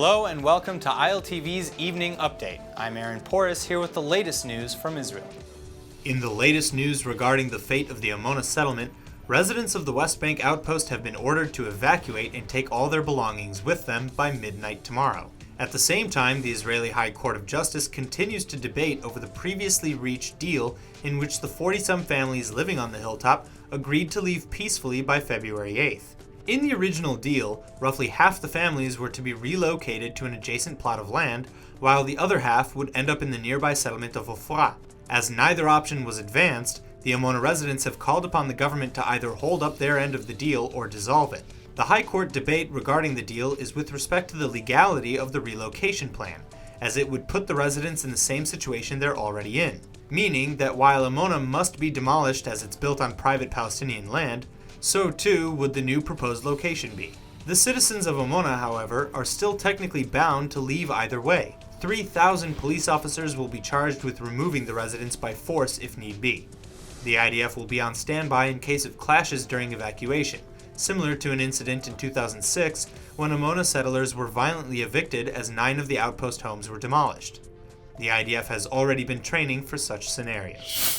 Hello and welcome to ILTV's Evening Update. I'm Aaron Porras here with the latest news from Israel. In the latest news regarding the fate of the Amona settlement, residents of the West Bank outpost have been ordered to evacuate and take all their belongings with them by midnight tomorrow. At the same time, the Israeli High Court of Justice continues to debate over the previously reached deal in which the 40-some families living on the hilltop agreed to leave peacefully by February 8th. In the original deal, roughly half the families were to be relocated to an adjacent plot of land, while the other half would end up in the nearby settlement of Ofra. As neither option was advanced, the Omona residents have called upon the government to either hold up their end of the deal or dissolve it. The High Court debate regarding the deal is with respect to the legality of the relocation plan, as it would put the residents in the same situation they're already in, meaning that while Amona must be demolished as it's built on private Palestinian land, so too would the new proposed location be. The citizens of Omona, however, are still technically bound to leave either way. 3,000 police officers will be charged with removing the residents by force if need be. The IDF will be on standby in case of clashes during evacuation, similar to an incident in 2006 when Omona settlers were violently evicted as 9 of the outpost homes were demolished. The IDF has already been training for such scenarios.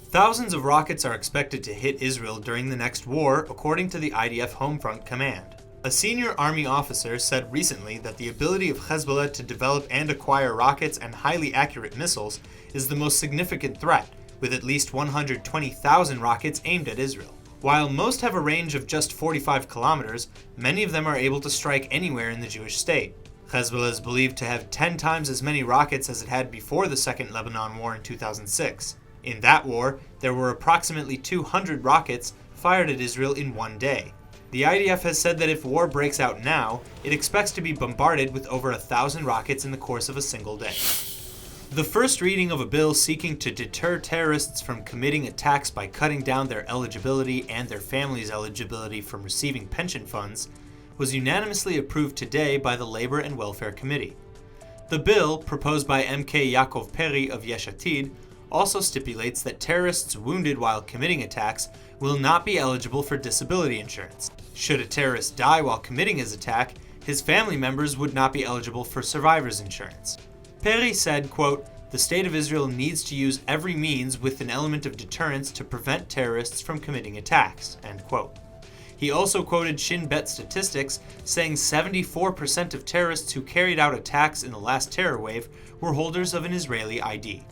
Thousands of rockets are expected to hit Israel during the next war, according to the IDF Homefront Command. A senior army officer said recently that the ability of Hezbollah to develop and acquire rockets and highly accurate missiles is the most significant threat, with at least 120,000 rockets aimed at Israel. While most have a range of just 45 kilometers, many of them are able to strike anywhere in the Jewish state. Hezbollah is believed to have 10 times as many rockets as it had before the Second Lebanon War in 2006. In that war, there were approximately 200 rockets fired at Israel in one day. The IDF has said that if war breaks out now, it expects to be bombarded with over 1,000 rockets in the course of a single day. The first reading of a bill seeking to deter terrorists from committing attacks by cutting down their eligibility and their families' eligibility from receiving pension funds was unanimously approved today by the Labor and Welfare Committee. The bill, proposed by MK Yaakov Peri of Yesh Atid, also stipulates that terrorists wounded while committing attacks will not be eligible for disability insurance. Should a terrorist die while committing his attack, his family members would not be eligible for survivor's insurance. Peri said, quote, "The state of Israel needs to use every means with an element of deterrence to prevent terrorists from committing attacks," end quote. He also quoted Shin Bet statistics saying 74% of terrorists who carried out attacks in the last terror wave were holders of an Israeli ID.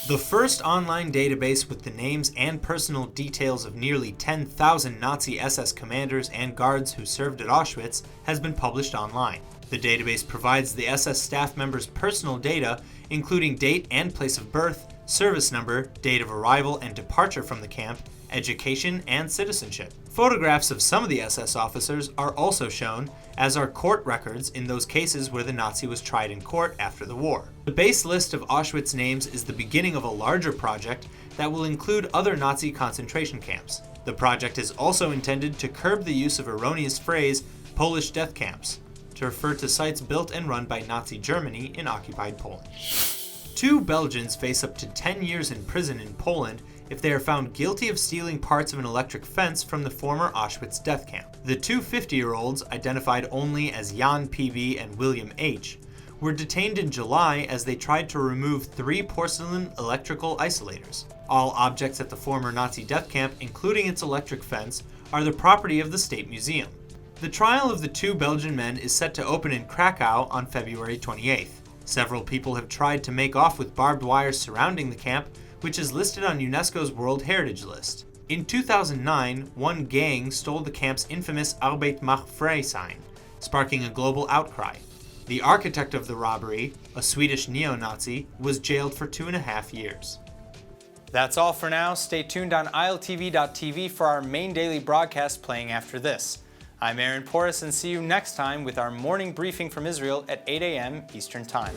The first online database with the names and personal details of nearly 10,000 Nazi SS commanders and guards who served at Auschwitz has been published online. The database provides the SS staff members' personal data, including date and place of birth, service number, date of arrival and departure from the camp, education, and citizenship. Photographs of some of the SS officers are also shown, as are court records in those cases where the Nazi was tried in court after the war. The base list of Auschwitz names is the beginning of a larger project that will include other Nazi concentration camps. The project is also intended to curb the use of erroneous phrase Polish death camps, to refer to sites built and run by Nazi Germany in occupied Poland. 2 Belgians face up to 10 years in prison in Poland if they are found guilty of stealing parts of an electric fence from the former Auschwitz death camp. The two 50-year-olds, identified only as Jan P.V. and William H., were detained in July as they tried to remove 3 porcelain electrical isolators. All objects at the former Nazi death camp, including its electric fence, are the property of the State Museum. The trial of the 2 Belgian men is set to open in Krakow on February 28th. Several people have tried to make off with barbed wire surrounding the camp, which is listed on UNESCO's World Heritage List. In 2009, one gang stole the camp's infamous Arbeit macht frei sign, sparking a global outcry. The architect of the robbery, a Swedish neo-Nazi, was jailed for 2.5 years. That's all for now. Stay tuned on ILTV.tv for our main daily broadcast playing after this. I'm Aaron Porras and see you next time with our morning briefing from Israel at 8 a.m. Eastern Time.